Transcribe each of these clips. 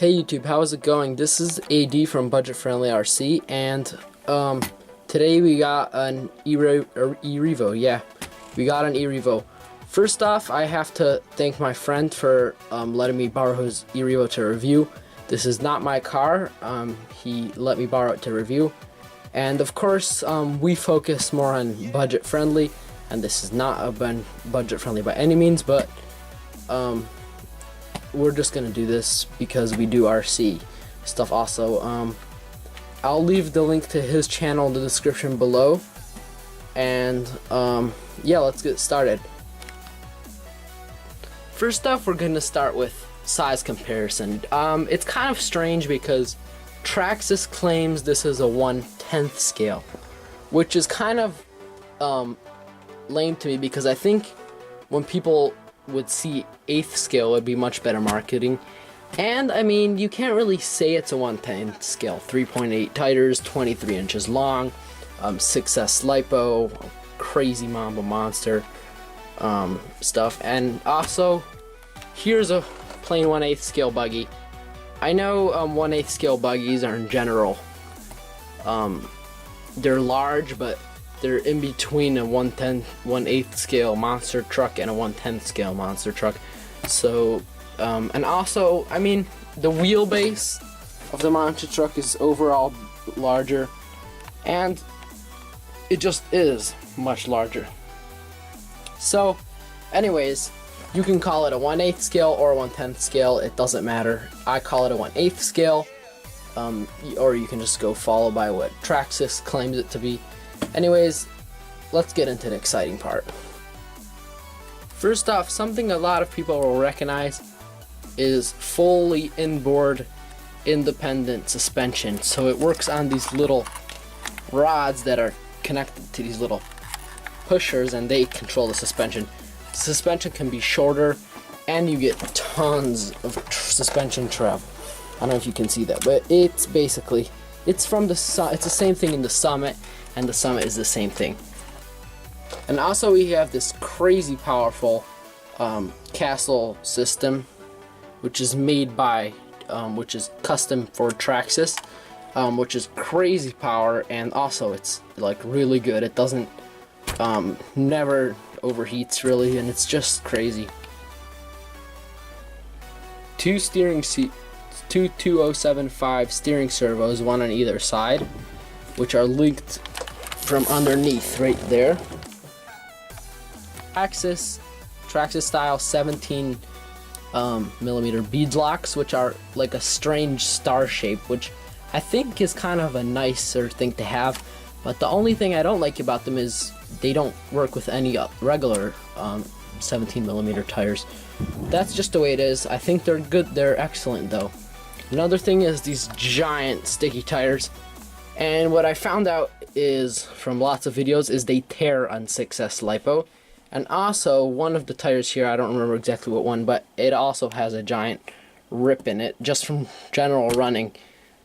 Hey YouTube, how's it going? This is AD from Budget Friendly RC, and today we got an erevo. Yeah, we got an erevo. First off, I have to thank my friend for letting me borrow his erevo to review. This is not my car. He let me borrow it to review, and of course, we focus more on budget friendly, and this is not budget friendly by any means, but we're just gonna do this because we do RC stuff also. I'll leave the link to his channel in the description below, and yeah, let's get started. First off, we're gonna start with size comparison. It's kind of strange because Traxxas claims this is a 1/10 scale, which is kind of lame to me, because I think when people would see 1/8 scale, it would be much better marketing. And I mean, you can't really say it's a 1/10 scale. 3.8 titers, 23 inches long, 6S lipo, crazy Mamba monster stuff. And also, here's a plain 1/8 scale buggy. I know 1/8 scale buggies are in general, they're large, but they're in between a 1/8 scale monster truck and a 1/10 scale monster truck. So, and also, I mean, the wheelbase of the monster truck is overall larger, and it just is much larger. So, anyways, you can call it a 1/8 scale or a 1/10 scale, it doesn't matter. I call it a 1/8 scale, or you can just go follow by what Traxxas claims it to be. Anyways, let's get into the exciting part. First off, something a lot of people will recognize is fully inboard independent suspension. So it works on these little rods that are connected to these little pushers, and they control the suspension. Suspension can be shorter, and you get tons of suspension travel. I don't know if you can see that, but it's basically, it's the same thing in the Summit, and the Summit is the same thing. And also, we have this crazy powerful castle system, which is made by, which is custom for Traxxas, which is crazy power, and also it's like really good. It doesn't, never overheats really, and it's just crazy. Two 2075 steering servos, one on either side, which are linked from underneath right there. Traxxas style 17 millimeter bead locks, which are like a strange star shape, which I think is kind of a nicer thing to have. But the only thing I don't like about them is they don't work with any regular 17 millimeter tires. That's just the way it is. I think they're good. They're excellent though. Another thing is these giant sticky tires. And what I found out is, from lots of videos, is they tear on 6S lipo. And also, one of the tires here, I don't remember exactly what one, but it also has a giant rip in it, just from general running.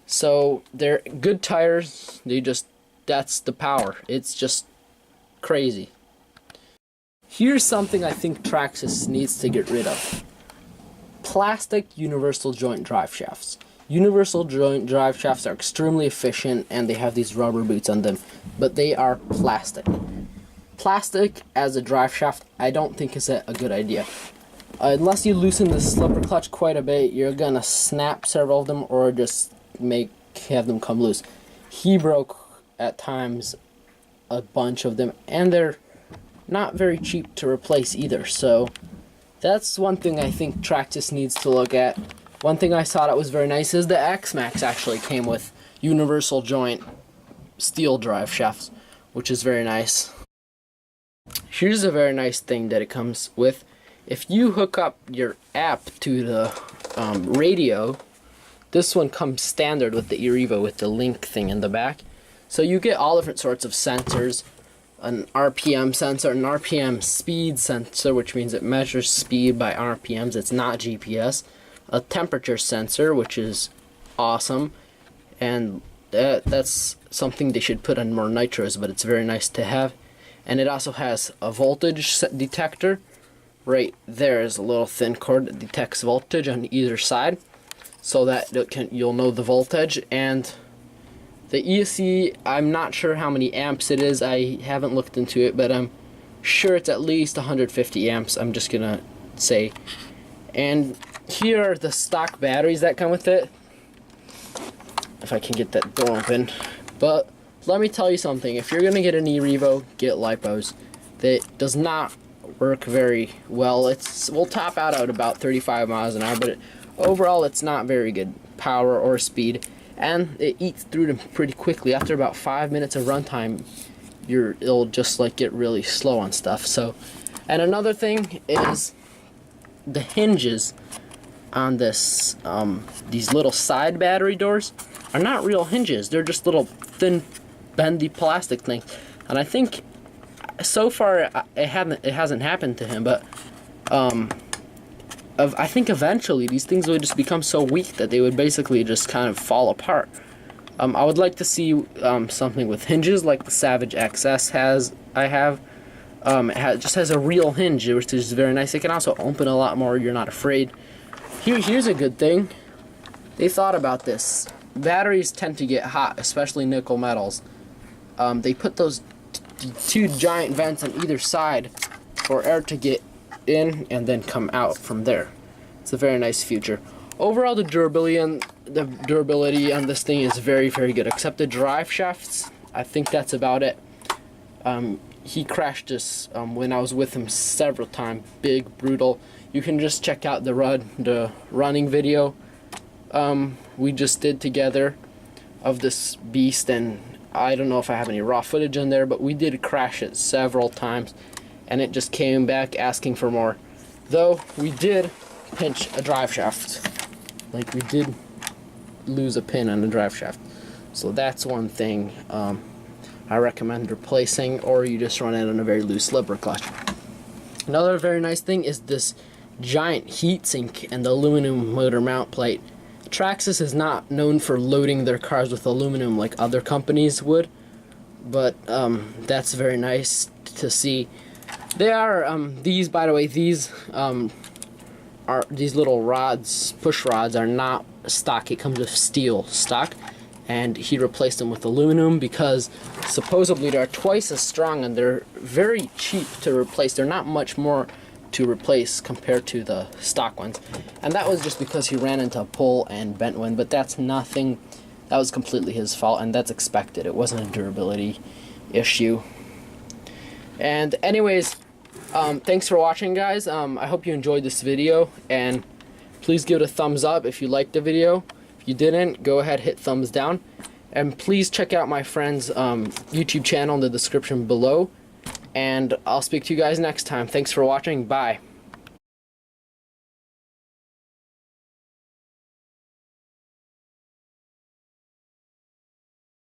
So, they're good tires, that's the power. It's just crazy. Here's something I think Traxxas needs to get rid of. Plastic universal joint drive shafts. Universal joint drive shafts are extremely efficient, and they have these rubber boots on them, but they are plastic. Plastic as a drive shaft, I don't think is a good idea. Unless you loosen the slipper clutch quite a bit, you're gonna snap several of them, or just have them come loose. He broke at times a bunch of them, and they're not very cheap to replace either. So that's one thing I think Traxxas needs to look at. One thing I saw that was very nice is the X-Max actually came with universal joint steel drive shafts, which is very nice. Here's a very nice thing that it comes with. If you hook up your app to the radio, this one comes standard with the erevo with the link thing in the back. So you get all different sorts of sensors. An RPM sensor, an RPM speed sensor, which means it measures speed by RPMs. It's not GPS. A temperature sensor, which is awesome, and that's something they should put on more nitros, but it's very nice to have. And it also has a voltage detector. Right there is a little thin cord that detects voltage on either side. so that you'll know the voltage. And the ESC, I'm not sure how many amps it is. I haven't looked into it, but I'm sure it's at least 150 amps, I'm just gonna say. And here are the stock batteries that come with it, if I can get that door open. But let me tell you something, if you're gonna get an erevo, get lipos. That does not work very well. We'll top out at about 35 miles an hour, but overall it's not very good power or speed, and it eats through them pretty quickly. After about 5 minutes of runtime, it'll just like get really slow on stuff. So, and another thing is the hinges on this, these little side battery doors are not real hinges. They're just little thin, bendy plastic things. And I think so far it hasn't happened to him, but I think eventually these things would just become so weak that they would basically just kind of fall apart. I would like to see something with hinges like the Savage XS has. It just has a real hinge, which is very nice. It can also open a lot more. You're not afraid. Here's a good thing. They thought about this. Batteries tend to get hot, especially nickel metals. They put those two giant vents on either side for air to get in and then come out from there. It's a very nice feature. Overall, the durability on this thing is very, very good, except the drive shafts. I think that's about it. He crashed this when I was with him several times. Big, brutal. You can just check out the running video we just did together of this beast, and I don't know if I have any raw footage in there, but we did crash it several times, and it just came back asking for more. Though we did pinch a drive shaft. Like, we did lose a pin on the drive shaft. So that's one thing I recommend replacing, or you just run it on a very loose lever clutch. Another very nice thing is this giant heatsink and the aluminum motor mount plate. Traxxas is not known for loading their cars with aluminum like other companies would, but that's very nice to see. They are these, by the way, these little rods, push rods, are not stock. It comes with steel stock, and he replaced them with aluminum because supposedly they're twice as strong and they're very cheap to replace. They're not much more to replace compared to the stock ones, and that was just because he ran into a pole and bent one, but that's nothing. That was completely his fault, and that's expected. It wasn't a durability issue. And anyways, thanks for watching, guys. I hope you enjoyed this video, and please give it a thumbs up if you liked the video. If you didn't, go ahead, hit thumbs down, and please check out my friend's YouTube channel in the description below, and I'll speak to you guys next time. Thanks for watching. Bye.